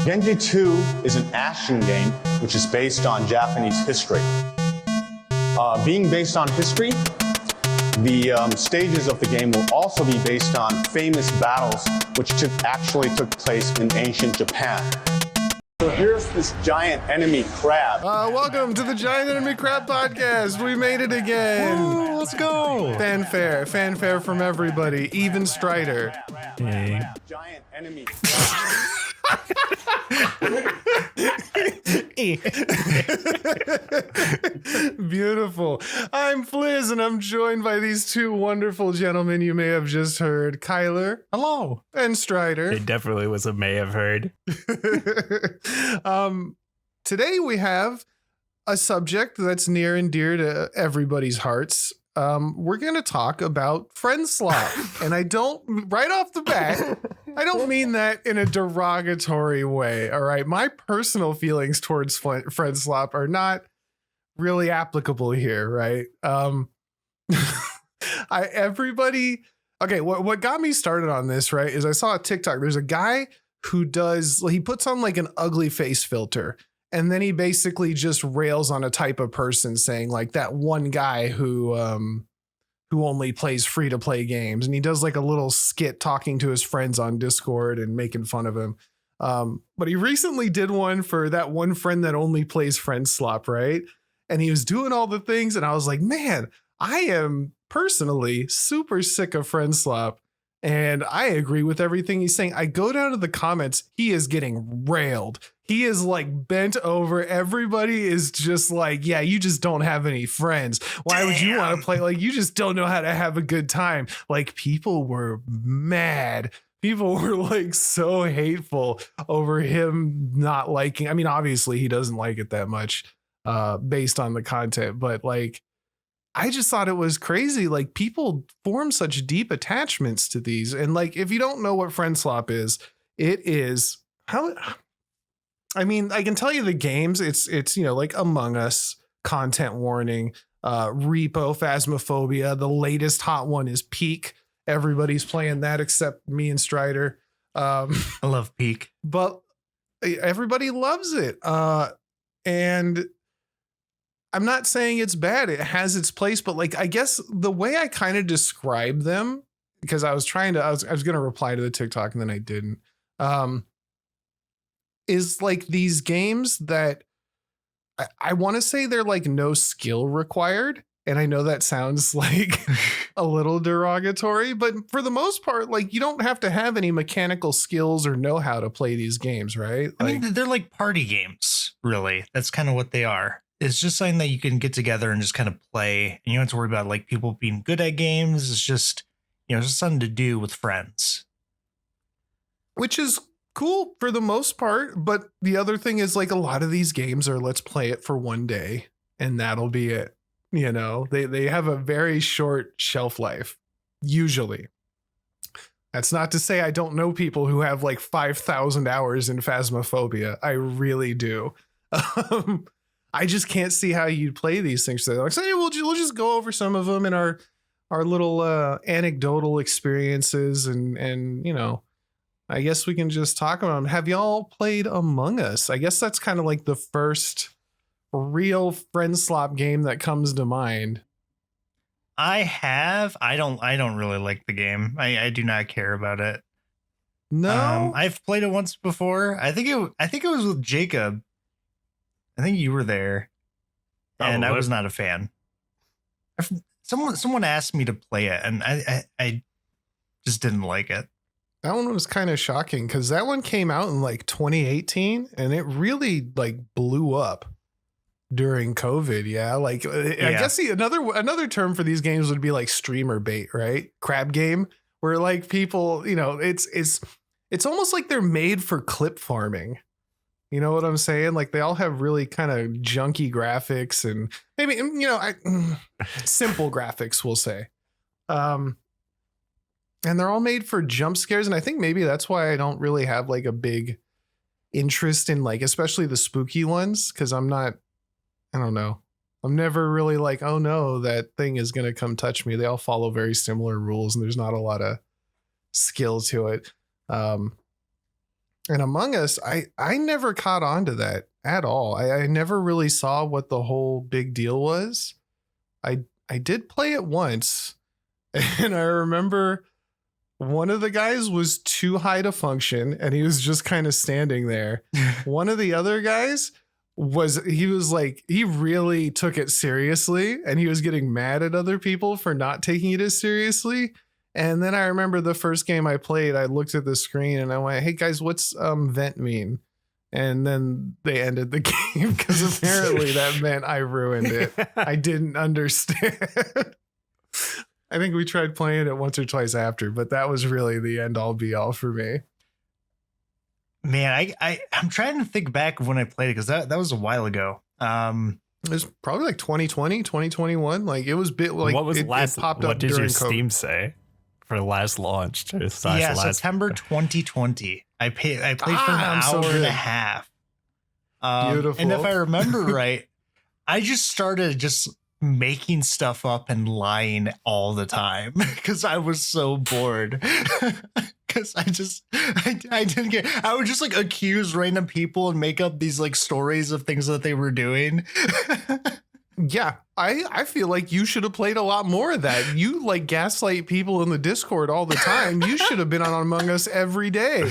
Genji 2 is an action game which is based on Japanese history. Being based on history, the stages of the game will also be based on famous battles which actually took place in ancient Japan. So here's this giant enemy crab. Welcome to the Giant Enemy Crab Podcast. We made it again. Woo, let's go. Fanfare from everybody, even Strider. Hey. Giant enemy Beautiful. I'm Fliz, and I'm joined by these two wonderful gentlemen you may have just heard, Kyler. Hello. And Strider. It definitely was a may have heard. Today we have a subject that's near and dear to everybody's hearts. We're going to talk about Friendslop. And I don't, right off the bat, I don't mean that in a derogatory way. All right. My personal feelings towards Friendslop are not really applicable here. Right. What got me started on this, right, is I saw a TikTok. There's a guy who he puts on like an ugly face filter. And then he basically just rails on a type of person, saying like that one guy who only plays free to play games. And he does like a little skit talking to his friends on Discord and making fun of him. But he recently did one for that one friend that only plays Friendslop, right? And he was doing all the things. And I was like, man, I am personally super sick of Friendslop. And I agree with everything he's saying. I go down to the comments. He is getting railed. He is like bent over. Everybody is just like, yeah, you just don't have any friends. Why would you want to play? Like, you just don't know how to have a good time. Like, people were mad. People were like so hateful over him not liking. I mean, obviously he doesn't like it that much based on the content, but like, I just thought it was crazy. Like, people form such deep attachments to these. And like, if you don't know what Friendslop is, it is I can tell you the games. It's, like Among Us, content warning, R.E.P.O, Phasmophobia. The latest hot one is Peak. Everybody's playing that except me and Strider. I love Peak, but everybody loves it. And I'm not saying it's bad. It has its place, but like, I guess the way I kind of describe them, because I was going to reply to the TikTok and then I didn't, is like these games that I want to say they're like no skill required. And I know that sounds like a little derogatory, but for the most part, like, you don't have to have any mechanical skills or know how to play these games, right? I mean, they're like party games, really. That's kind of what they are. It's just something that you can get together and just kind of play. And you don't have to worry about like people being good at games. It's just, just something to do with friends. Which is cool for the most part. But the other thing is, like, a lot of these games are let's play it for one day and that'll be it. They have a very short shelf life, usually. That's not to say I don't know people who have like 5,000 hours in Phasmophobia. I really do. I just can't see how you'd play these things. So like, say, we'll just go over some of them in our little anecdotal experiences, and I guess we can just talk about them. Have y'all played Among Us? I guess that's kind of like the first real Friendslop game that comes to mind. I have. I don't really like the game. I do not care about it. No, I've played it once before. I think it was with Jacob. I think you were there, and I was not a fan. Someone asked me to play it, and I just didn't like it. That one was kind of shocking because that one came out in like 2018, and it really like blew up during COVID. Yeah, like I guess another term for these games would be like streamer bait, right? Crab game, where like people, it's almost like they're made for clip farming. You know what I'm saying? Like, they all have really kind of junky graphics and maybe, simple graphics, we'll say. And they're all made for jump scares. And I think maybe that's why I don't really have like a big interest in like, especially the spooky ones. Cause I don't know. I'm never really like, oh no, that thing is going to come touch me. They all follow very similar rules and there's not a lot of skill to it. And Among Us, I never caught on to that at all. I never really saw what the whole big deal was. I did play it once, and I remember one of the guys was too high to function, and he was just kind of standing there. One of the other guys he really took it seriously, and he was getting mad at other people for not taking it as seriously. And then I remember the first game I played, I looked at the screen and I went, "Hey guys, what's vent mean?" And then they ended the game because apparently that meant I ruined it. I didn't understand. I think we tried playing it once or twice after, but that was really the end all be all for me. Man, I'm trying to think back of when I played it because that was a while ago. It was probably like 2020, 2021. Like it was like what was it popped up what did during your COVID. Steam say for last launch? September 2020. I played for an hour and a half. Beautiful. And if I remember right, I just started making stuff up and lying all the time because I was so bored. Because I didn't get. I would just like accuse random people and make up these like stories of things that they were doing. Yeah, I feel like you should have played a lot more of that. You like gaslight people in the Discord all the time. You should have been on Among Us every day.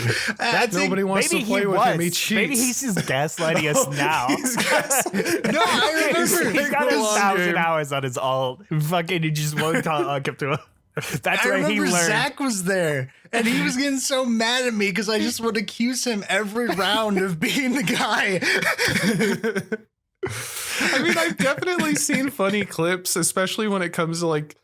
Nobody wants to play with him. He cheats. Maybe he's just gaslighting us now. No, I remember he's got 1,000 hours on his alt. Fucking, he just won't talk up to him. That's where he learned. Zach was there, and he was getting so mad at me because I just would accuse him every round of being the guy. I mean, I've definitely seen funny clips, especially when it comes to like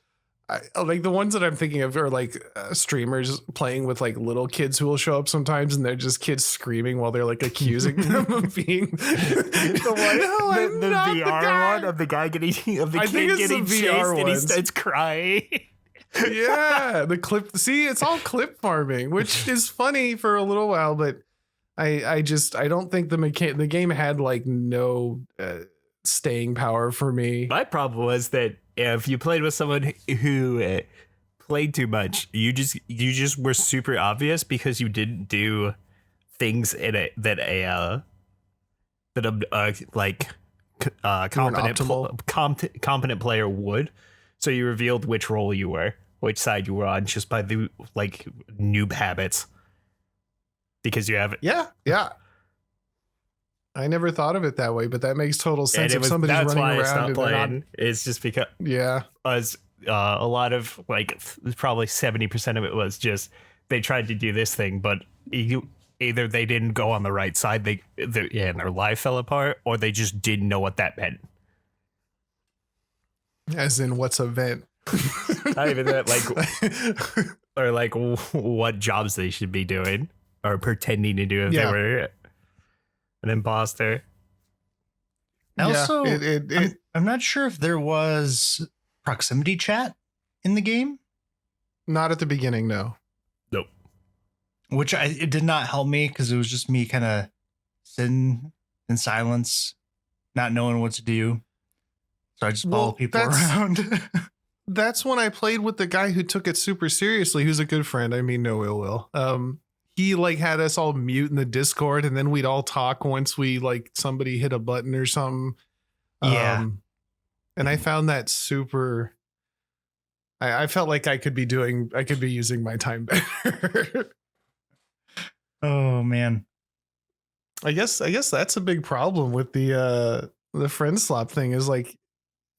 the ones that I'm thinking of are like streamers playing with like little kids who will show up sometimes, and they're just kids screaming while they're like accusing them of being the VR one of the guy getting kid getting chased and he starts crying. Yeah, the clip. See, it's all clip farming, which is funny for a little while, but I don't think the game had like no staying power for me. My problem was that if you played with someone who played too much, you just were super obvious because you didn't do things in it that a competent player would. So you revealed which role you were, which side you were on, just by the like noob habits. Because you have it. Yeah. I never thought of it that way, but that makes total sense. If somebody's running around and it's just because a lot of like probably 70% of it was just they tried to do this thing, but either they didn't go on the right side, and their life fell apart, or they just didn't know what that meant. As in, what's a vent? Not even that, like, or like what jobs they should be doing or pretending to do if they were an imposter. Also, I'm not sure if there was proximity chat in the game. Not at the beginning, no. Nope. Which it did not help me because it was just me kind of sitting in silence, not knowing what to do. So I just follow people around. That's when I played with the guy who took it super seriously, who's a good friend. I mean, no ill will. He like had us all mute in the Discord, and then we'd all talk once we like somebody hit a button or something. Yeah. And I found that super. I felt like I could be using my time better. Oh man. I guess that's a big problem with the Friendslop thing is like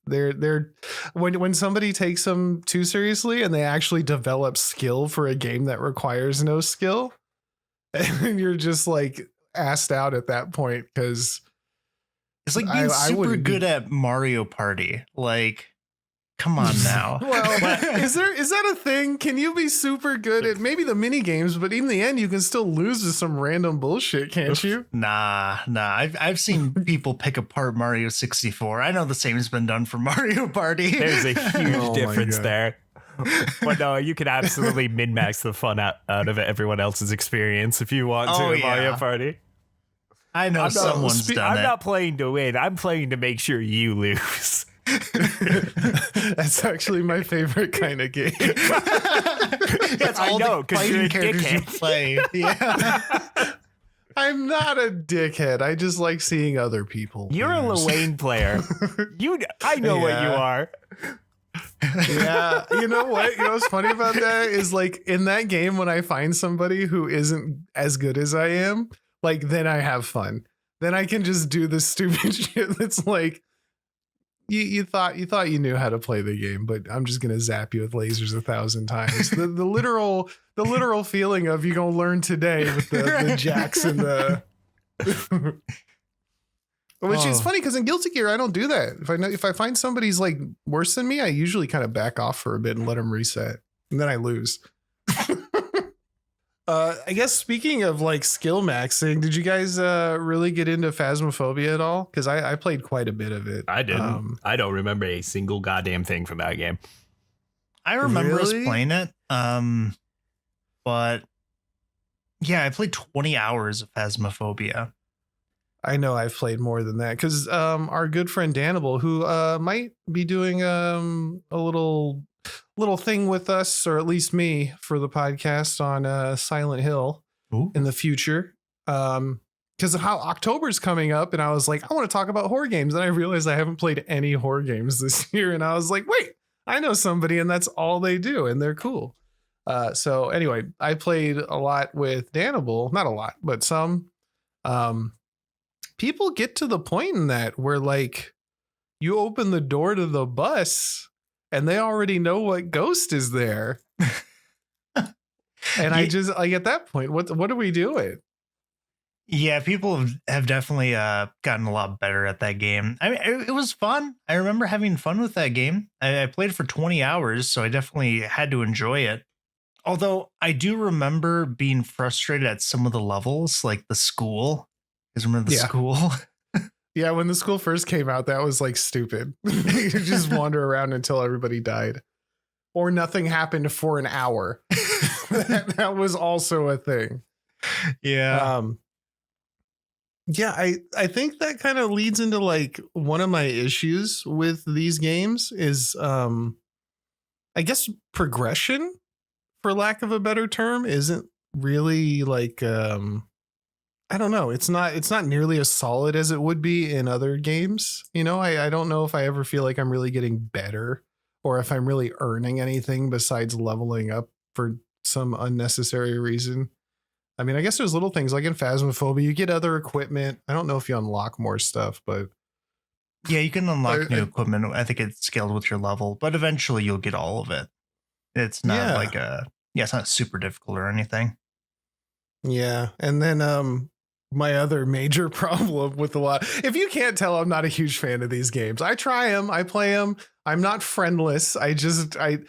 they're when somebody takes them too seriously and they actually develop skill for a game that requires no skill, and you're just like assed out at that point because it's like being super good at Mario Party. Like, come on now. Well, is that a thing? Can you be super good at maybe the mini games, but in the end you can still lose to some random bullshit, can't you? Nah. I've seen people pick apart Mario 64. I know the same has been done for Mario Party. There's a huge difference there. But no, you can absolutely min-max the fun out of everyone else's experience if you want to in Mario Party. I know someone's done it. I'm not playing to win. I'm playing to make sure you lose. That's actually my favorite kind of game. That's all the fighting characters you play. Yeah. I'm not a dickhead. I just like seeing other people. You're a lose. Lane player. I know what you Yeah. are. Yeah, you know what? You know what's funny about that is like in that game when I find somebody who isn't as good as I am, like then I have fun. Then I can just do this stupid shit that's like you thought you knew how to play the game, but I'm just gonna zap you with lasers 1,000 times. The literal feeling of you gonna learn today with the jacks and the which is funny because in Guilty Gear I don't do that. If I find somebody's like worse than me, I usually kind of back off for a bit and let them reset, and then I lose. I guess speaking of like skill maxing, did you guys really get into Phasmophobia at all? Because I played quite a bit of it. I didn't. I don't remember a single goddamn thing from that game. I remember us Really? playing it. But yeah, I played 20 hours of Phasmophobia. I know I've played more than that because our good friend Danable, who might be doing a little thing with us, or at least me, for the podcast on Silent Hill Ooh. in the future. Because of how October's coming up, and I was like, I want to talk about horror games. And I realized I haven't played any horror games this year, and I was like, wait, I know somebody, and that's all they do, and they're cool. So anyway, I played a lot with Danable, not a lot, but some. People get to the point in that where like you open the door to the bus and they already know what ghost is there. And I just like at that point, what are we doing? Yeah, people have definitely gotten a lot better at that game. I mean, it was fun. I remember having fun with that game. I played for 20 hours, so I definitely had to enjoy it. Although I do remember being frustrated at some of the levels, like the school. Because remember the school? Yeah, when the school first came out, that was like stupid. You just wander around until everybody died. Or nothing happened for an hour. That was also a thing. Yeah. Yeah, I think that kind of leads into like one of my issues with these games is I guess progression, for lack of a better term, isn't really like I don't know. It's not nearly as solid as it would be in other games. You know, I don't know if I ever feel like I'm really getting better or if I'm really earning anything besides leveling up for some unnecessary reason. I mean, I guess there's little things like in Phasmophobia, you get other equipment. I don't know if you unlock more stuff, but Yeah, you can unlock new equipment. I think it's scaled with your level, but eventually you'll get all of it. It's not like it's not super difficult or anything. Yeah. And then my other major problem with a lot, if you can't tell, I'm not a huge fan of these games. I try them, I play them. I'm not friendless. The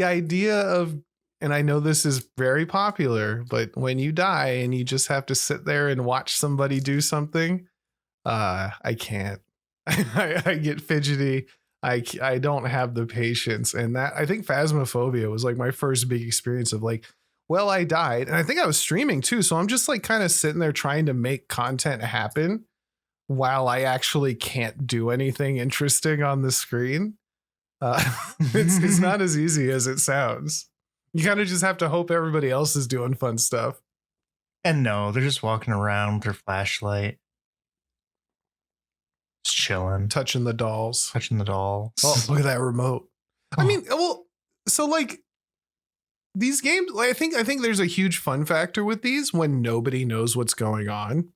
idea of, and I know this is very popular, but when you die and you just have to sit there and watch somebody do something, I can't. I get fidgety. I don't have the patience. And that, I think Phasmophobia was like my first big experience of like, well, I died. And I think I was streaming too. So I'm just like kind of sitting there trying to make content happen while I actually can't do anything interesting on the screen. It's not as easy as it sounds. You kind of just have to hope everybody else is doing fun stuff. And no, they're just walking around with their flashlight. Just chilling. Touching the dolls. Touching the dolls. Oh, look at that remote. I mean, well, so like these games, I think there's a huge fun factor with these when nobody knows what's going on.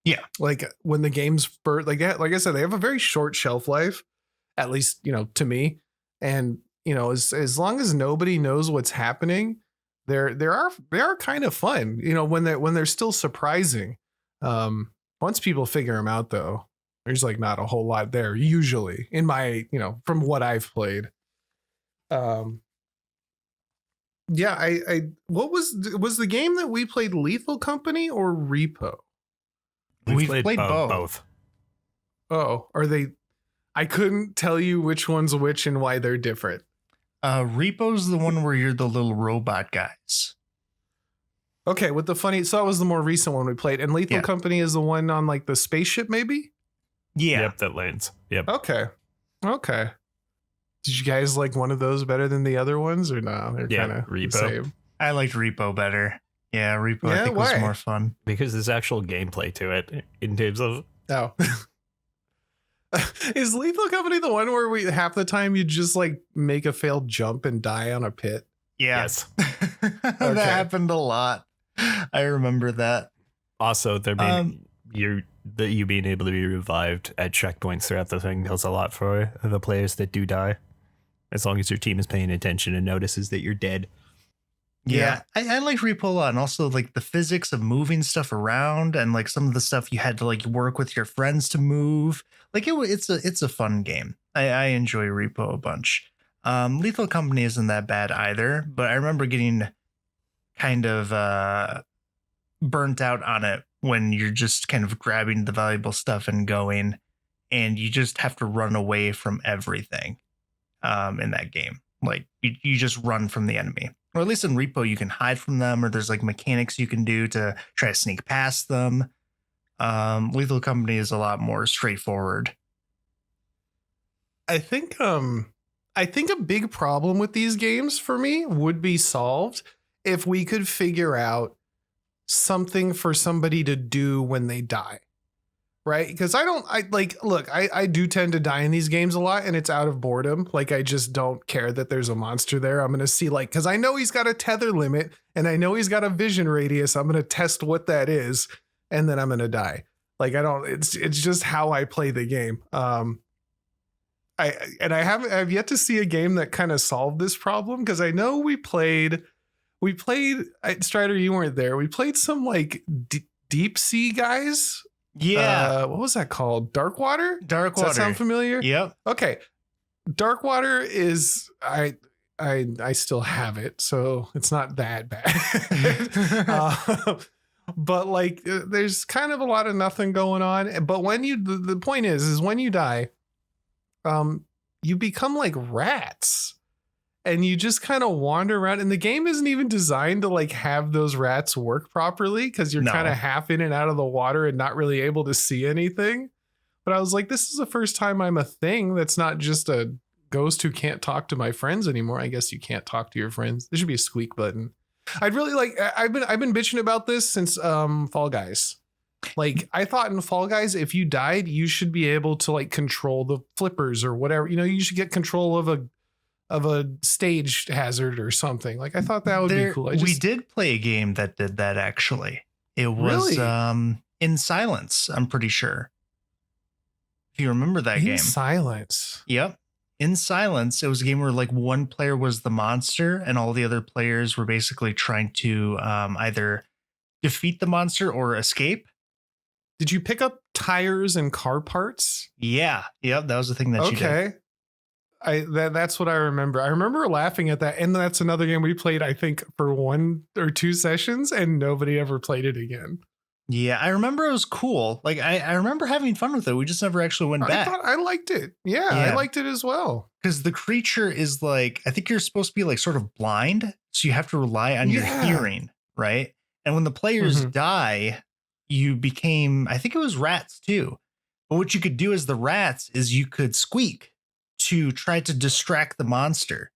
Yeah. Like when the games first, like I said, they have a very short shelf life, at least, you know, to me. And, you know, as long as nobody knows what's happening, they are kind of fun, you know, when they're still surprising. Once people figure them out though, there's like not a whole lot there usually in my, you know, from what I've played. Yeah, I what was the game that we played Lethal Company or R.E.P.O? We've played both. Oh, are they? I couldn't tell you which one's which and why they're different. R.E.P.O's the one where you're the little robot guys. Okay, with the funny, so that was the more recent one we played, and Lethal Company is the one on like the spaceship, maybe. Yeah. Yep, that lands. Yep. Okay. Did you guys like one of those better than the other ones, or no? They're kind of the R.E.P.O. same. I liked R.E.P.O better. Yeah, Repo I Yeah, think why? was more fun. Because there's actual gameplay to it in terms of Oh. Is Lethal Company the one where we half the time you just like make a failed jump and die on a pit? Yeah. yes. That happened a lot. I remember that. Also, there being you being able to be revived at checkpoints throughout the thing does a lot for the players that do die, as long as your team is paying attention and notices that you're dead. Yeah. I like Repo a lot, and also like the physics of moving stuff around, and like some of the stuff you had to like work with your friends to move. Like it's a fun game. I enjoy Repo a bunch. Lethal Company isn't that bad either, but I remember getting kind of burnt out on it when you're just kind of grabbing the valuable stuff and going, and you just have to run away from everything in that game. Like you just run from the enemy. Or at least in Repo, you can hide from them, or there's like mechanics you can do to try to sneak past them. Lethal Company is a lot more straightforward. I think a big problem with these games for me would be solved if we could figure out something for somebody to do when they die. Right? Because I do tend to die in these games a lot, and it's out of boredom. Like, I just don't care that there's a monster there. I'm going to see, like, because I know he's got a tether limit and I know he's got a vision radius. I'm going to test what that is, and then I'm going to die. Like, it's just how I play the game. I've yet to see a game that kind of solved this problem, because I know we played Strider, you weren't there. We played some like deep sea guys. Yeah. What was that called? Darkwater? Dark Does Water. that sound familiar? Yep. Okay. Darkwater is I still have it, so it's not that bad. But like there's kind of a lot of nothing going on. But when the point is when you die, you become like rats. And you just kind of wander around, and the game isn't even designed to like have those rats work properly, because you're kind of half in and out of the water and not really able to see anything. But I was like, this is the first time I'm a thing that's not just a ghost who can't talk to my friends anymore. I guess you can't talk to your friends. There should be a squeak button. I'd really like. I've been bitching about this since Fall Guys. Like, I thought in Fall Guys, if you died, you should be able to like control the flippers or whatever. You know, you should get control of a stage hazard or something. Like, I thought that would be cool. We did play a game that did that, actually. It was In Silence, I'm pretty sure. If you remember that game. In Silence. Yep. In Silence, it was a game where like one player was the monster and all the other players were basically trying to either defeat the monster or escape. Did you pick up tires and car parts? Yeah. Yep. That was the thing that you did. That's what I remember. I remember laughing at that. And that's another game we played, I think, for 1 or 2 sessions, and nobody ever played it again. Yeah, I remember it was cool. Like, I remember having fun with it. We just never actually went back. I liked it. Yeah, I liked it as well. Because the creature is like, I think you're supposed to be like sort of blind. So you have to rely on your hearing, right? And when the players die, you became, I think it was rats too. But what you could do as the rats is you could squeak to try to distract the monster.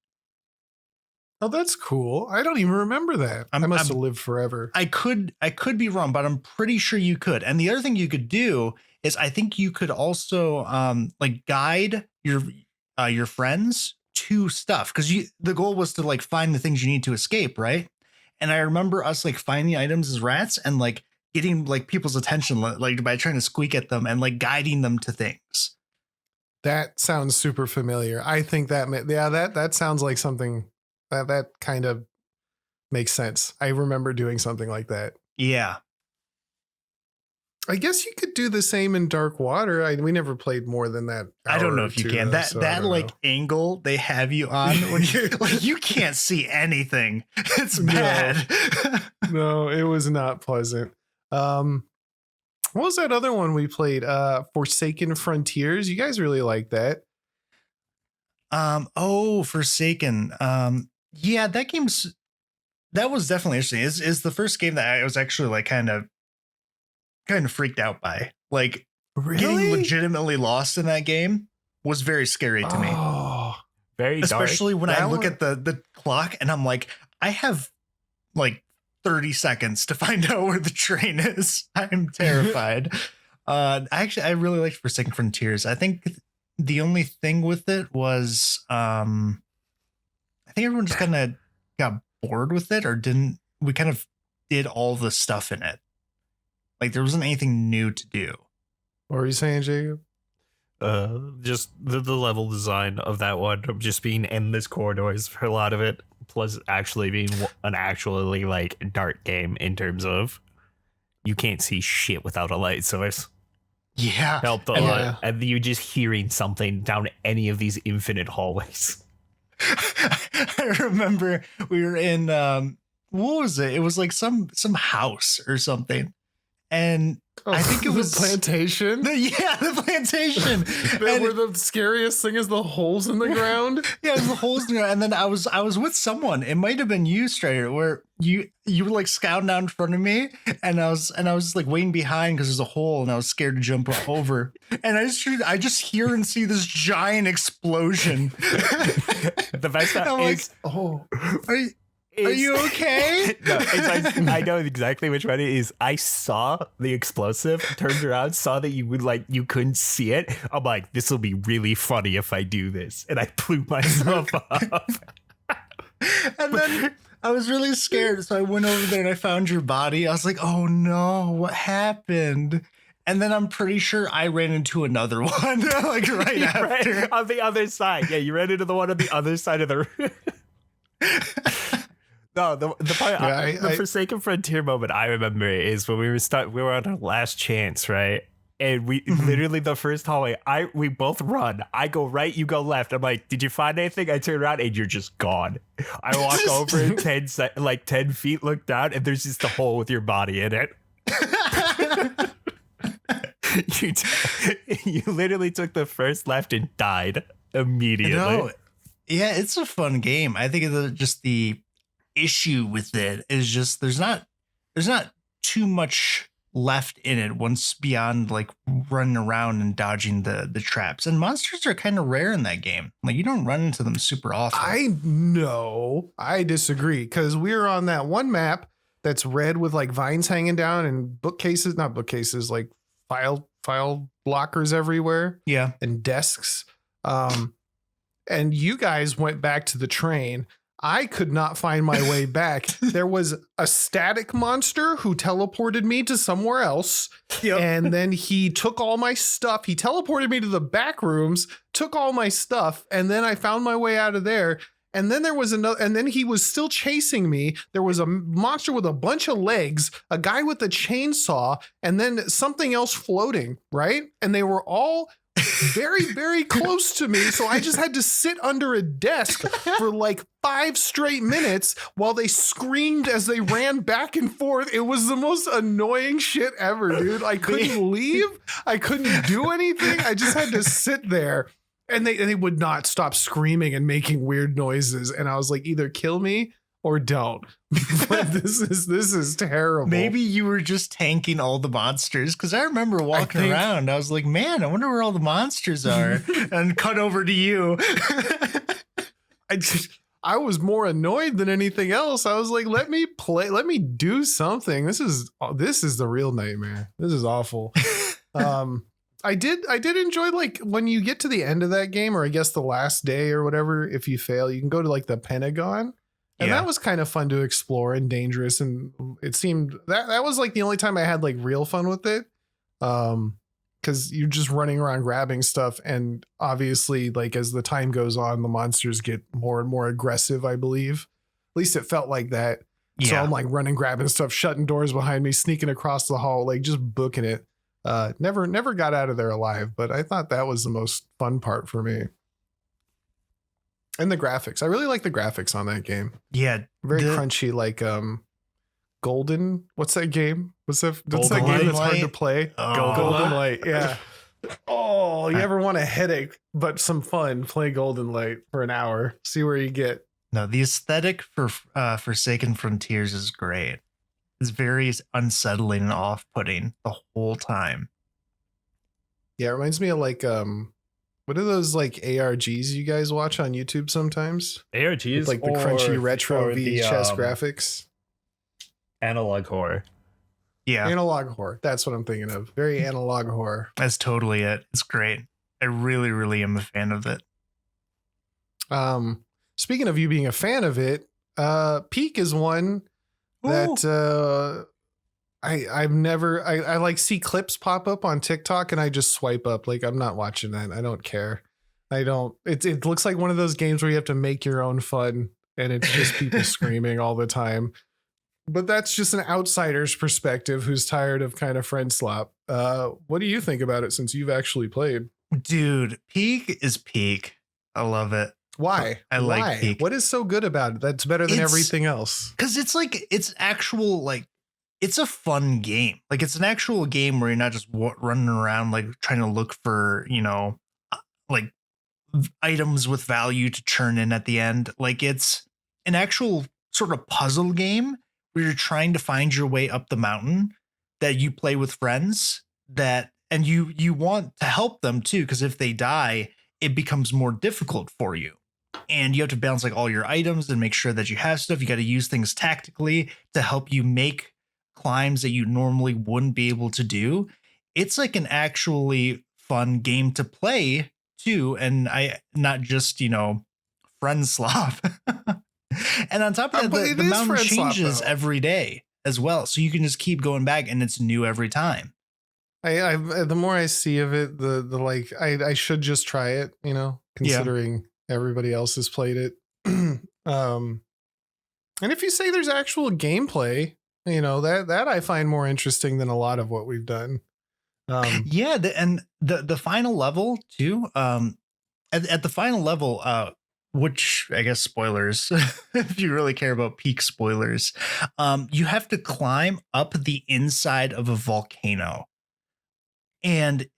Oh, that's cool. I don't even remember that. I must have lived forever. I could be wrong, but I'm pretty sure you could. And the other thing you could do is I think you could also like guide your friends to stuff, because the goal was to like find the things you need to escape, right? And I remember us like finding items as rats and like getting like people's attention like by trying to squeak at them and like guiding them to things. That sounds super familiar. I think that sounds like something that kind of makes sense. I remember doing something like that. Yeah. I guess you could do the same in Dark Water. We never played more than that. I don't know if you can. That like angle they have you on when you like you can't see anything. It's bad. No, it was not pleasant. What was that other one we played? Forsaken Frontiers. You guys really like that. Forsaken. Yeah, that was definitely interesting. Is the first game that I was actually like kind of freaked out by. Like, getting legitimately lost in that game was very scary to me. Very especially dark. When I look at the clock and I'm like, I have like 30 seconds to find out where the train is. I'm terrified. I really liked Forsaken Frontiers. I think the only thing with it was I think everyone just kind of got bored with it, or didn't. We kind of did all the stuff in it. Like there wasn't anything new to do. What were you saying, Jacob? Just the level design of that one, of just being endless corridors for a lot of it, plus actually being an actually like dark game in terms of you can't see shit without a light source. Yeah, Helped a lot. And you just hearing something down any of these infinite hallways. I remember we were in what was it? It was like some house or something. And I think it was the plantation. The plantation. Where the scariest thing is the holes in the ground. Yeah, the holes in the ground. And then I was with someone. It might have been you, Strider, where you were like scouting down in front of me, and I was like waiting behind because there's a hole, and I was scared to jump over. And I just hear and see this giant explosion. The best part is, Are you okay? No, I know exactly which one it is. I saw the explosive, turned around, saw that you couldn't see it. I'm like, this will be really funny if I do this, and I blew myself up. And then I was really scared, so I went over there and I found your body. I was like, oh no, what happened? And then I'm pretty sure I ran into another one, like right after. On the other side. Yeah, you ran into the one on the other side of the room. No, the part, the Forsaken Frontier moment I remember is when we were on our last chance, right? And we literally the first hallway, we both run. I go right, you go left. I'm like, did you find anything? I turn around and you're just gone. I walk over 10 feet, look down, and there's just a hole with your body in it. You literally took the first left and died immediately. Yeah, it's a fun game. I think just the issue with it is just there's not too much left in it once beyond like running around and dodging the traps, and monsters are kind of rare in that game. Like you don't run into them super often. I disagree, because we're on that one map that's red with like vines hanging down and not bookcases, like file blockers everywhere. Yeah, and desks. And you guys went back to the train. I could not find my way back. There was a static monster who teleported me to somewhere else. Yep. And then he took all my stuff. He teleported me to the back rooms, took all my stuff, and then I found my way out of there. And then there was another, and then he was still chasing me. There was a monster with a bunch of legs, a guy with a chainsaw, and then something else floating, right? And they were all very, very close to me. So I just had to sit under a desk for like 5 straight minutes while they screamed as they ran back and forth. It was the most annoying shit ever, dude. I couldn't leave. I couldn't do anything. I just had to sit there. And they would not stop screaming and making weird noises. And I was like, either kill me or don't. But this is terrible. Maybe you were just tanking all the monsters, because I remember walking around. I was like, man, I wonder where all the monsters are. And cut over to you. I was more annoyed than anything else. I was like, let me do something. This is the real nightmare. This is awful. I did enjoy, like, when you get to the end of that game, or I guess the last day or whatever, if you fail, you can go to like the Pentagon. And that was kind of fun to explore and dangerous. And it seemed that was like the only time I had like real fun with it. Because you're just running around grabbing stuff. And obviously, like, as the time goes on, the monsters get more and more aggressive, I believe. At least it felt like that. Yeah. So I'm like running, grabbing stuff, shutting doors behind me, sneaking across the hall, like just booking it. Never got out of there alive, but I thought that was the most fun part for me. And the graphics. I really like the graphics on that game. Yeah. Very crunchy, like Golden. What's that game? What's that game that's hard to play? Golden Light. Yeah. Oh, you ever want a headache but some fun? Play Golden Light for an hour. See where you get. No, the aesthetic for Forsaken Frontiers is great. It's very unsettling and off-putting the whole time. Yeah, it reminds me of like what are those like ARGs you guys watch on YouTube sometimes? ARGs, with like the crunchy retro VHS graphics. Analog horror. Yeah, Analog horror. That's what I'm thinking of. Very analog horror. that's totally it. It's great. I really, really am a fan of it. Speaking of you being a fan of it, Peak is one that I've never I like see clips pop up on TikTok and I just swipe up. Like, I'm not watching that. I don't care. It looks like one of those games where you have to make your own fun and it's just people screaming all the time. But that's just an outsider's perspective who's tired of kind of Friendslop. What do you think about it since you've actually played? Dude, Peak is Peak. I love it. Why? I like Peak. What is so good about it that's better than everything else? Because it's like, it's actual, like, it's a fun game. Like, it's an actual game where you're not just running around, like, trying to look for, you know, like, items with value to churn in at the end. Like, it's an actual sort of puzzle game where you're trying to find your way up the mountain that you play with friends and you want to help them too, because if they die, it becomes more difficult for you. And you have to balance like all your items and make sure that you have stuff. You got to use things tactically to help you make climbs that you normally wouldn't be able to do. It's like an actually fun game to play too. And not just, you know, Friendslop. And on top of that, the mountain changes every day as well. So you can just keep going back and it's new every time. The more I see of it, the like, I should just try it, you know, considering everybody else has played it. And if you say there's actual gameplay, you know, that I find more interesting than a lot of what we've done. And the final level too, at the final level, which I guess spoilers, if you really care about Peak spoilers, you have to climb up the inside of a volcano. And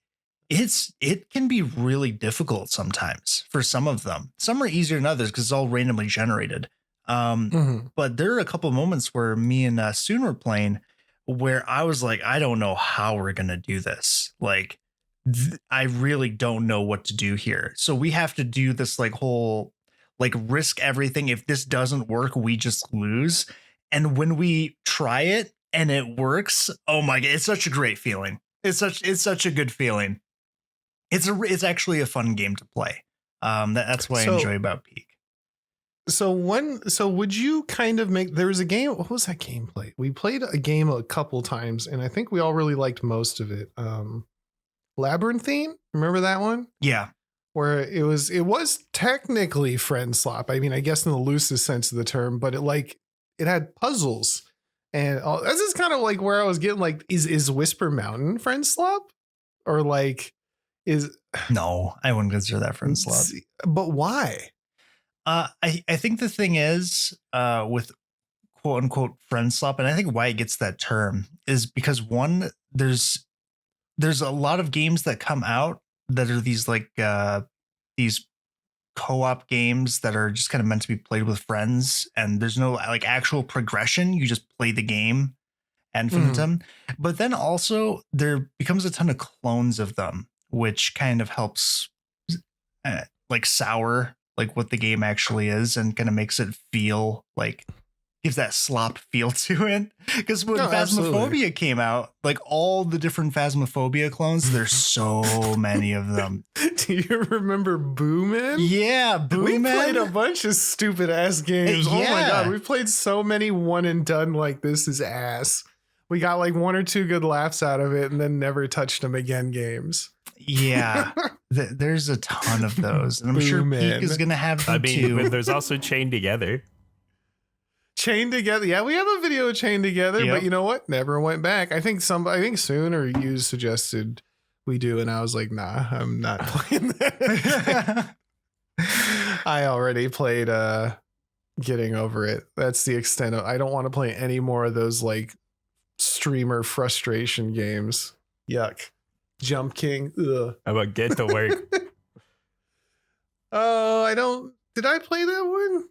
it can be really difficult sometimes for some of them. Some are easier than others because it's all randomly generated. But there are a couple of moments where me and Soon were playing where I was like, I don't know how we're going to do this. Like, I really don't know what to do here. So we have to do this like whole, like, risk everything. If this doesn't work, we just lose. And when we try it and it works, oh my God, it's such a great feeling. It's such a good feeling. It's actually a fun game to play. That's what I enjoy about Peak. So would you kind of there was a game, what was that game played? We played a game a couple times and I think we all really liked most of it. Labyrinthine, remember that one? Yeah. Where it was technically Friendslop. I mean, I guess in the loosest sense of the term, but it had puzzles. And this is kind of like where I was getting like, is Whisper Mountain Friendslop? Or like no, I wouldn't consider that Friendslop. But why? I think the thing is with quote unquote Friendslop, and I think why it gets that term is because one, there's a lot of games that come out that are these like these co-op games that are just kind of meant to be played with friends, and there's no like actual progression. You just play the game ad infinitum. But then also there becomes a ton of clones of them, which kind of helps like sour like what the game actually is and kind of makes it feel like gives that slop feel to it. Because when Phasmophobia came out, like all the different Phasmophobia clones, there's so many of them. Do you remember Boomin? Yeah, Boomin. We played a bunch of stupid ass games. Oh my God, we played so many one and done like this is ass. We got like one or two good laughs out of it and then never touched them again games. Yeah, there's a ton of those. And I'm sure Peak is going to have them too. There's also Chained Together. Chained Together. Yeah, we have a video of Chained Together, but you know what? Never went back. I think Soon or you suggested we do, and I was like, nah, I'm not playing that. I already played Getting Over It. That's the extent of I don't want to play any more of those like streamer frustration games. Yuck. Jump King. Ugh. How about Get to Work? Did I play that one?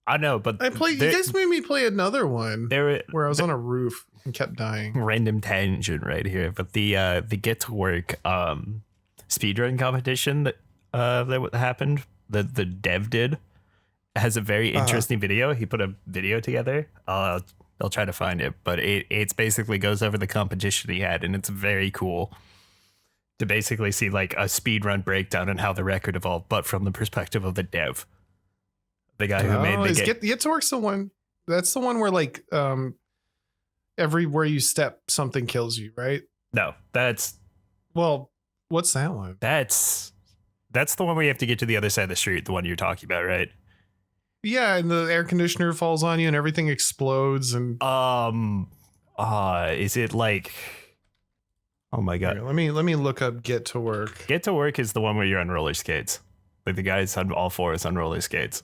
I know, but you guys made me play another one where I was on a roof and kept dying. Random tangent right here, but the Get to Work speedrun competition that happened, that the dev did, has a very interesting video. He put a video together. I'll They'll try to find it, but it's basically goes over the competition he had, and it's very cool to basically see like a speedrun breakdown and how the record evolved, but from the perspective of the dev, the guy who made the game. Get to Work's the one. That's the one where like everywhere you step, something kills you, right? No, well, what's that one? That's the one where you have to get to the other side of the street. The one you're talking about, right? Yeah, and the air conditioner falls on you and everything explodes and is it like, oh my god. Here, let me look up Get to Work. Get to Work is the one where you're on roller skates. Like the guy's on all fours on roller skates.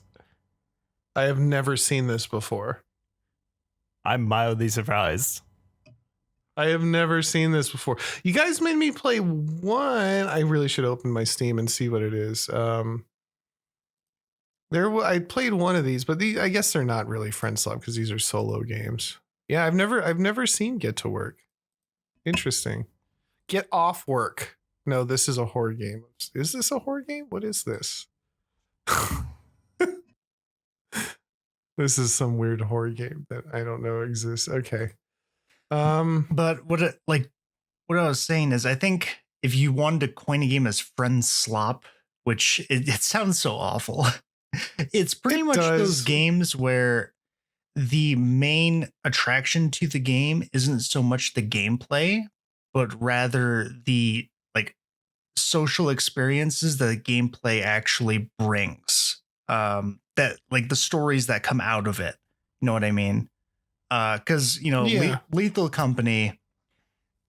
I have never seen this before. I'm mildly surprised. I have never seen this before. You guys made me play one. I really should open my Steam and see what it is. I played one of these, but I guess they're not really Friendslop because these are solo games. Yeah, I've never seen Get to Work. Interesting. Get Off Work. No, this is a horror game. Is this a horror game? What is this? This is some weird horror game that I don't know exists. Okay. But what I was saying is, I think if you wanted to coin a game as Friendslop, which it sounds so awful, it's pretty much those games where the main attraction to the game isn't so much the gameplay, but rather the like social experiences that the gameplay actually brings. That like the stories that come out of it. You know what I mean? Because Lethal Company,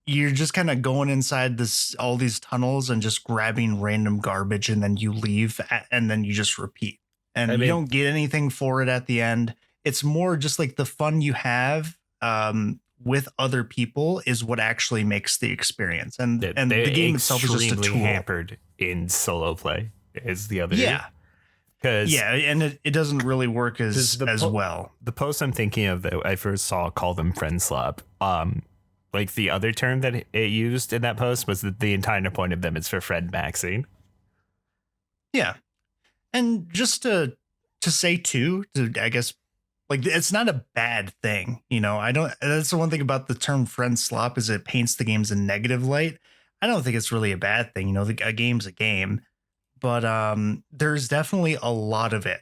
you're just kind of going inside all these tunnels and just grabbing random garbage, and then you leave and then you just repeat, and you don't get anything for it at the end. It's more just like the fun you have with other people is what actually makes the experience, and the game itself is just a tool. Hampered in solo play is the other. And it doesn't really work as well. The post I'm thinking of that I first saw called them Friendslop. Like the other term that it used in that post was that the entire point of them is for friend maxing. Yeah, and just to say too, I guess like it's not a bad thing. That's the one thing about the term Friendslop is it paints the games in negative light. I don't think it's really a bad thing. A game's a game. But there's definitely a lot of it.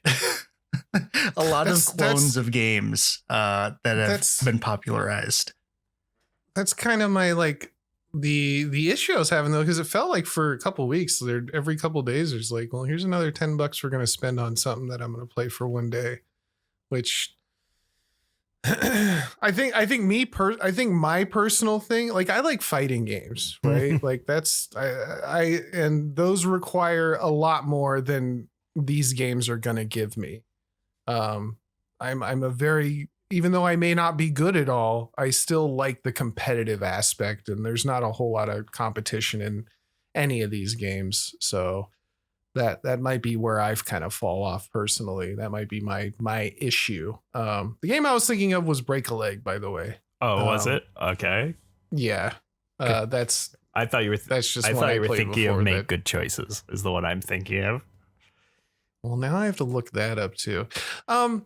A lot of clones of games that have been popularized. That's kind of my the issue I was having though, because it felt like for a couple of weeks, every couple of days there's like, well, here's another $10 we're gonna spend on something that I'm gonna play for one day, which I think my personal thing, like I like fighting games, right? Like that's I and those require a lot more than these games are gonna give me. I'm a very, even though I may not be good at all, I still like the competitive aspect, and there's not a whole lot of competition in any of these games. So that might be where I've kind of fall off personally. That might be my issue. The game I was thinking of was Break a Leg, by the way. Oh, was it? Okay. Yeah. I thought you were thinking of Make Good Choices is the one I'm thinking of. Well, now I have to look that up too. I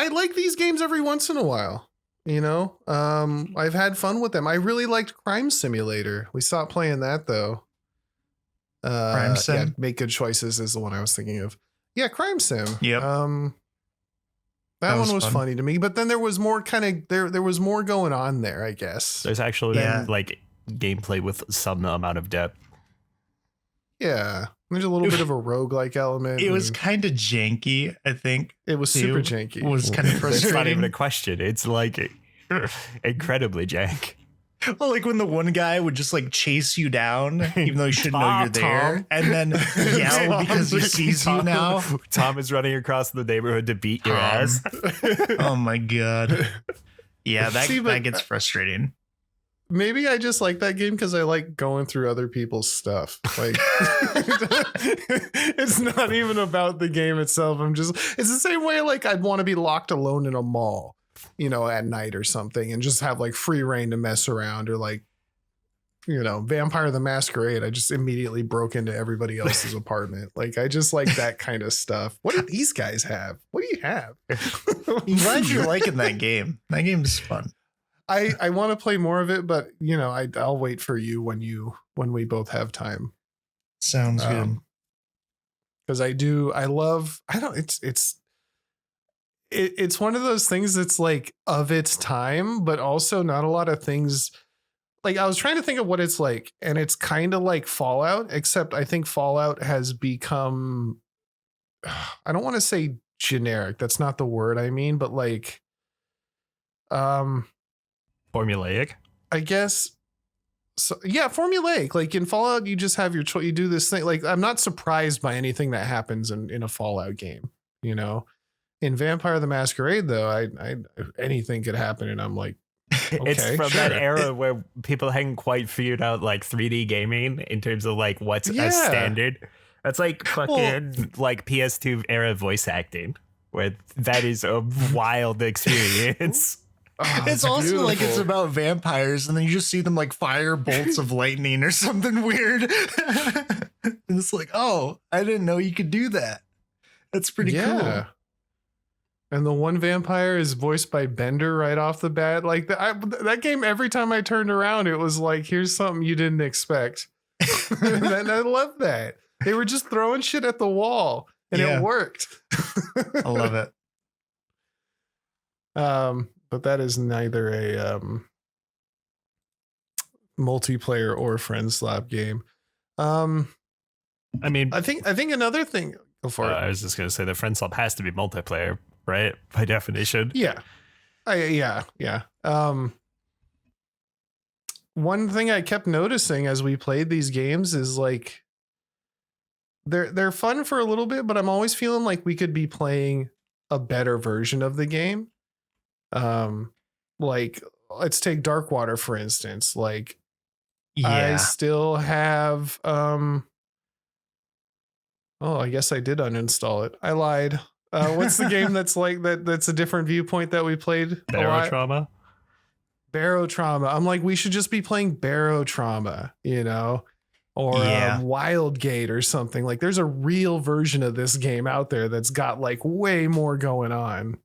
like these games every once in a while. I've had fun with them. I really liked Crime Simulator. We stopped playing that though. Crime Sim? Yeah, Make Good Choices is the one I was thinking of. Yeah, Crime Sim. Yep. That one was funny to me, but then there was more there was more going on there, I guess. There's actually like gameplay with some amount of depth. Yeah. There's a little bit of a roguelike element. It was kind of janky, I think. It was super janky. It was kind of frustrating. It's not even a question. It's like incredibly jank. Well, like when the one guy would just like chase you down, even though you shouldn't know you're there, and then yell because he sees you now. Tom is running across the neighborhood to beat your ass. Oh my god. Yeah, that gets frustrating. Maybe I just like that game because I like going through other people's stuff. Like it's not even about the game itself. It's the same way like I'd want to be locked alone in a mall, at night or something, and just have like free reign to mess around, or like, Vampire the Masquerade. I just immediately broke into everybody else's apartment. Like I just like that kind of stuff. What do these guys have? What we have? I'm glad you're liking that game. That game is fun. I want to play more of it, but you know, I'll wait for you when we both have time. Sounds good. Because it's one of those things that's like of its time, but also not a lot of things. Like I was trying to think of what it's like, and it's kind of like Fallout, except I think Fallout has become, I don't want to say generic. That's not the word I mean, but like, Formulaic, I guess. So yeah, formulaic. Like in Fallout, you just have your choice. You do this thing. Like I'm not surprised by anything that happens in a Fallout game. You know, in Vampire the Masquerade, though, I anything could happen, and I'm like, okay, it's from sure. that era where people hadn't quite figured out like 3D gaming in terms of like what's a standard. That's like fucking like PS2 era voice acting, where that is a wild experience. Oh, it's also beautiful. like it's about vampires, and then you just see them like fire bolts of lightning or something weird. And it's like, oh, I didn't know you could do that. That's pretty cool. And the one vampire is voiced by Bender right off the bat. Like that game, every time I turned around, it was like, here's something you didn't expect. And I love that. They were just throwing shit at the wall, and it worked. I love it. But that is neither a multiplayer or Friendslop game. I mean, I think another thing. Go for it. I was just gonna say that Friendslop has to be multiplayer, right? By definition. Yeah. Yeah. One thing I kept noticing as we played these games is like they're fun for a little bit, but I'm always feeling like we could be playing a better version of the game. Like let's take Darkwater for instance. Like I still have I guess I did uninstall it. I lied. What's the game that's like that's a different viewpoint that we played? Barotrauma. Barotrauma. I'm like, we should just be playing Barotrauma, you know, or Wildgate or something. Like there's a real version of this game out there that's got like way more going on.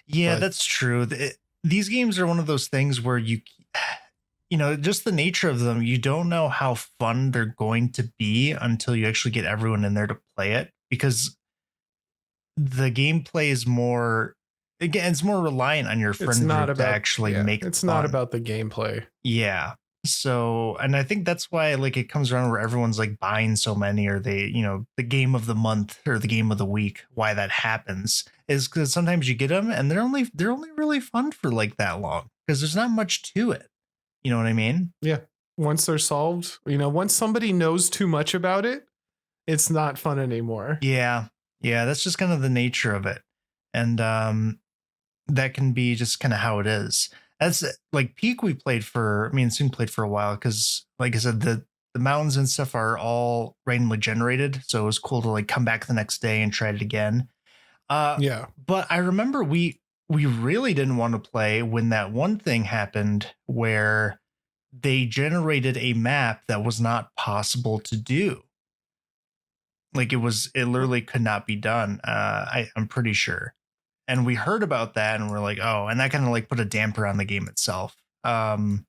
Yeah, that's true. These games are one of those things where you know, just the nature of them, you don't know how fun they're going to be until you actually get everyone in there to play it, because the gameplay is more, again, it's more reliant on your friend group to actually make it. It's not about the gameplay. Yeah. So, and I think that's why like it comes around where everyone's like buying so many, or they, you know, the game of the month or the game of the week. Why that happens is because sometimes you get them and they're only really fun for like that long because there's not much to it. You know what I mean? Yeah. Once they're solved, you know, once somebody knows too much about it, it's not fun anymore. Yeah. Yeah. That's just kind of the nature of it. And that can be just kind of how it is. That's like Peak we played for, me and Soon played for a while because, like I said, the mountains and stuff are all randomly generated. So it was cool to like come back the next day and try it again. But I remember we really didn't want to play when that one thing happened where they generated a map that was not possible to do. Like it literally could not be done. I'm pretty sure. And we heard about that and we're like, oh, and that kind of like put a damper on the game itself.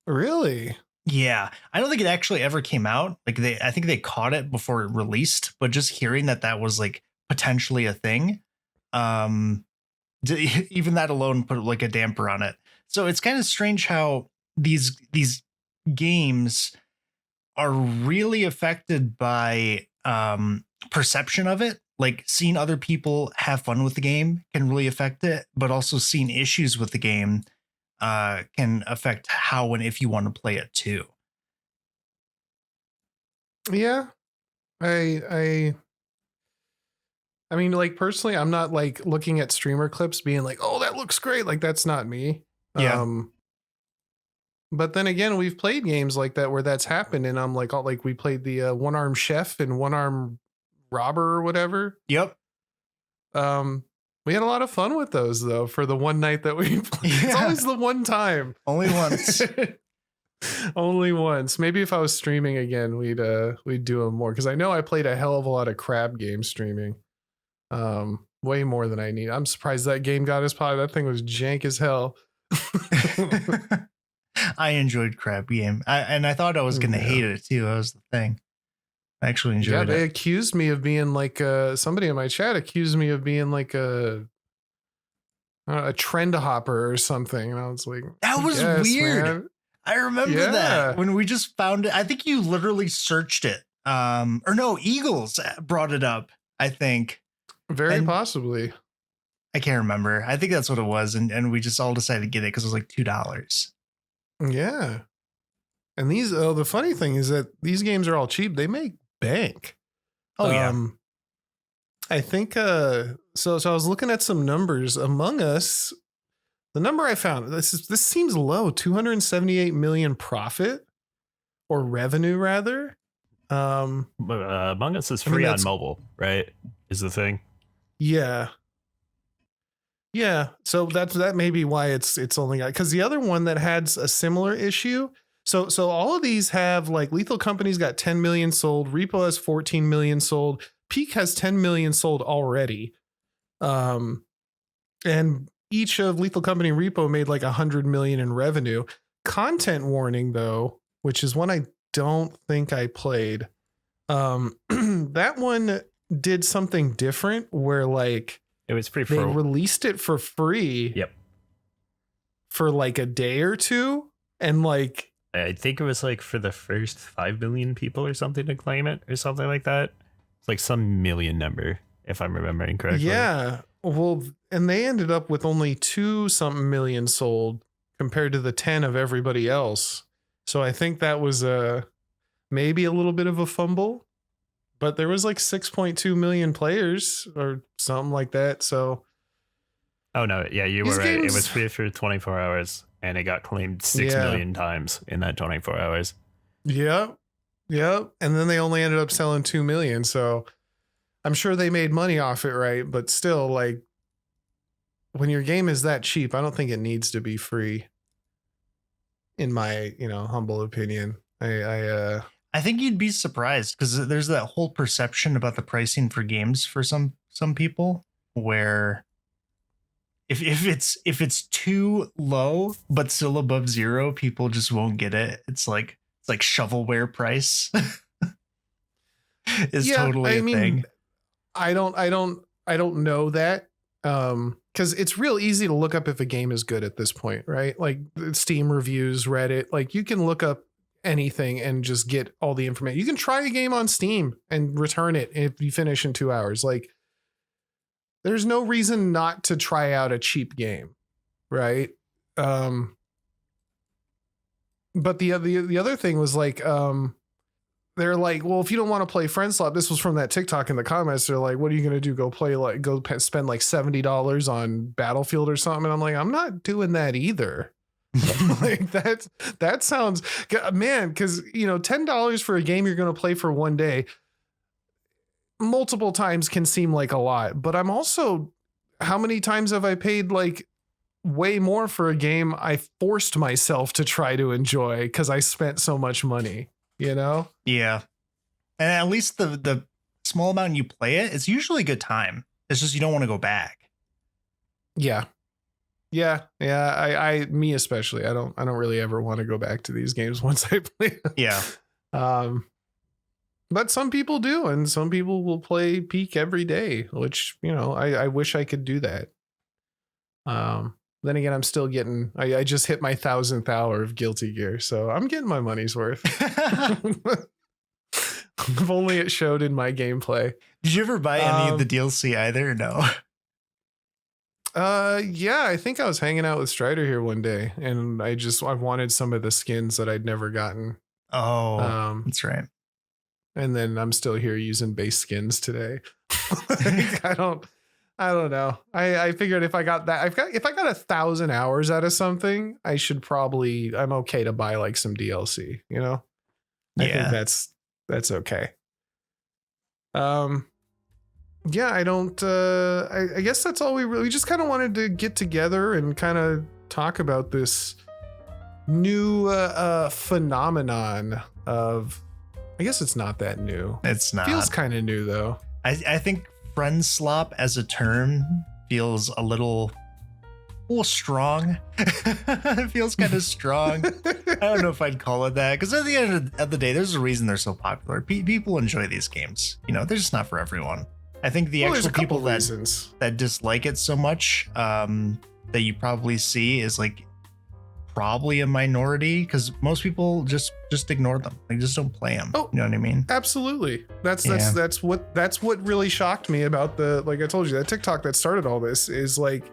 Really? Yeah. I don't think it actually ever came out. Like I think they caught it before it released, but just hearing that was like potentially a thing. Even that alone put like a damper on it. So it's kind of strange how these games are really affected by perception of it. Like seeing other people have fun with the game can really affect it, but also seeing issues with the game can affect how and if you want to play it too. Yeah. I mean, like personally, I'm not like looking at streamer clips being like, oh, that looks great. Like that's not me. Yeah. But then again, we've played games like that where that's happened. And I'm like, we played the One Arm Chef and One Arm Robber or whatever. Yep. We had a lot of fun with those though for the one night that we played. Yeah. It's always the one time. Only once. Only once. Maybe if I was streaming again, we'd do them more. Cause I know I played a hell of a lot of crab games streaming. Way more than I need. I'm surprised that game got us pod. That thing was jank as hell. I enjoyed Crab Game. And I thought I was going to hate it too. That was the thing. I actually enjoyed they it. accused me of being like somebody in my chat accused me of being like a trend hopper or something. And I was like, that was weird. Man. I remember that when we just found it. I think you literally searched it. Or no, Eagles brought it up, I think. Very possibly. I can't remember. I think that's what it was. And we just all decided to get it because it was like $2. Yeah. And these, the funny thing is that these games are all cheap. They make bank. Oh, yeah. I think, so I was looking at some numbers. Among Us, the number I found, this seems low, 278 million profit or revenue rather. Among Us is free on mobile, right? Is the thing. Yeah. Yeah. So that may be why it's only got, because the other one that had a similar issue. So all of these have like Lethal Company's got 10 million sold. R.E.P.O has 14 million sold. Peak has 10 million sold already. And each of Lethal Company and R.E.P.O made like 100 million in revenue. Content Warning though, which is one I don't think I played. That one did something different where like it was free. They released it for free. Yep. For like a day or two. And like, I think it was like for the first 5 million people or something to claim it or something like that. It's like some million number, if I'm remembering correctly. Yeah. Well, and they ended up with only 2-something million sold compared to the 10 of everybody else. So I think that was maybe a little bit of a fumble, but there was like 6.2 million players or something like that. So. Oh no. Yeah, you were right. It was free for 24 hours. And it got claimed 6 million times in that 24 hours. Yep. And then they only ended up selling 2 million. So I'm sure they made money off it, right? But still, like, when your game is that cheap, I don't think it needs to be free. In my, humble opinion. I think you'd be surprised because there's that whole perception about the pricing for games for some people where if it's too low but still above zero, people just won't get it. It's like shovelware price is totally a thing. I don't know that because it's real easy to look up if a game is good at this point, right? Like Steam reviews, Reddit, like you can look up anything and just get all the information. You can try a game on Steam and return it if you finish in 2 hours. Like there's no reason not to try out a cheap game, right? But the other thing was like, they're like, well, if you don't want to play Friendslop, this was from that TikTok in the comments. They're like, what are you going to do? Go spend like $70 on Battlefield or something. And I'm like, I'm not doing that either. Like that sounds, man, because $10 for a game you're going to play for one day multiple times can seem like a lot, but I'm also, how many times have I paid like way more for a game I forced myself to try to enjoy because I spent so much money, Yeah. And at least the small amount you play it's usually a good time. It's just you don't want to go back. Yeah. Me especially. I don't really ever want to go back to these games once I play them. Yeah. But some people do, and some people will play Peak every day, which, I wish I could do that. Then again, I'm still getting, I just hit my 1,000th hour of Guilty Gear, so I'm getting my money's worth. If only it showed in my gameplay. Did you ever buy any of the DLC either? Or no. Yeah, I think I was hanging out with Strider here one day, and I wanted some of the skins that I'd never gotten. Oh, that's right. And then I'm still here using base skins today. Like, I don't know. I figured if I got that, if I got 1,000 hours out of something, I'm okay to buy like some DLC, I think that's okay. Yeah, I don't, I guess that's all we just kind of wanted to get together and kind of talk about this new, phenomenon of, I guess it's not that new. It's not. Feels kind of new though. I think Friendslop as a term feels a little strong. It feels kind of strong. I don't know if I'd call it that, because at the end of the day, there's a reason they're so popular. People enjoy these games. You know, they're just not for everyone. I think the actual people that dislike it so much that you probably see is like probably a minority, because most people just ignore them. They just don't play them. Oh, you know what I mean? Absolutely. That's what really shocked me about like I told you, that TikTok that started all this is like,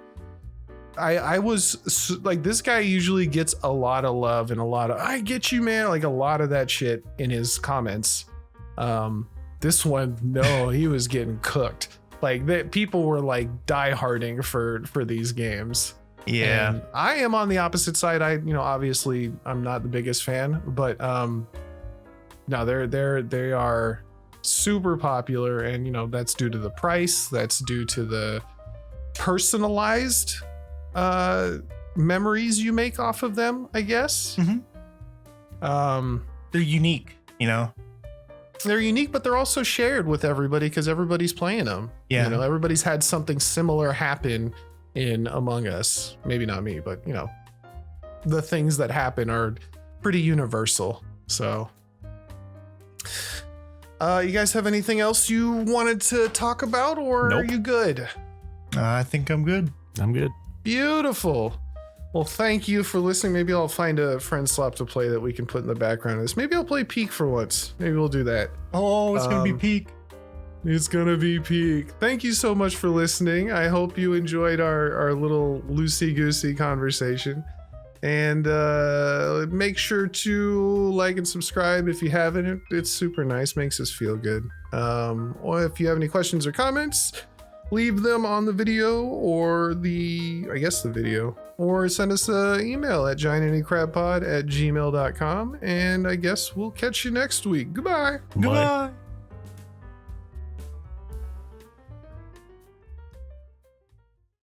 I was like, this guy usually gets a lot of love and a lot of, I get you, man, like a lot of that shit in his comments. This one, no, he was getting cooked. Like people were like dieharding for these games. Yeah. And I am on the opposite side. Obviously I'm not the biggest fan, but no, they are super popular, and that's due to the price, that's due to the personalized memories you make off of them, I guess. They're unique, They're unique, but they're also shared with everybody because everybody's playing them. Yeah. Everybody's had something similar happen in Among Us. Maybe not me, but the things that happen are pretty universal. So you guys have anything else you wanted to talk about, or Nope. are you good? I think I'm good. I'm good. Beautiful. Well, thank you for listening. Maybe I'll find a Friendslop to play that we can put in the background of this. Maybe I'll play Peak for once. Maybe we'll do that. Oh, it's gonna be peak. It's gonna be Peak. Thank you so much for listening. I hope you enjoyed our little loosey goosey conversation. And make sure to like and subscribe if you haven't. It's super nice, makes us feel good. Or if you have any questions or comments, leave them on the video or the video, or send us an email at giantanycrabpod@gmail.com. And I guess we'll catch you next week. Goodbye. Goodbye.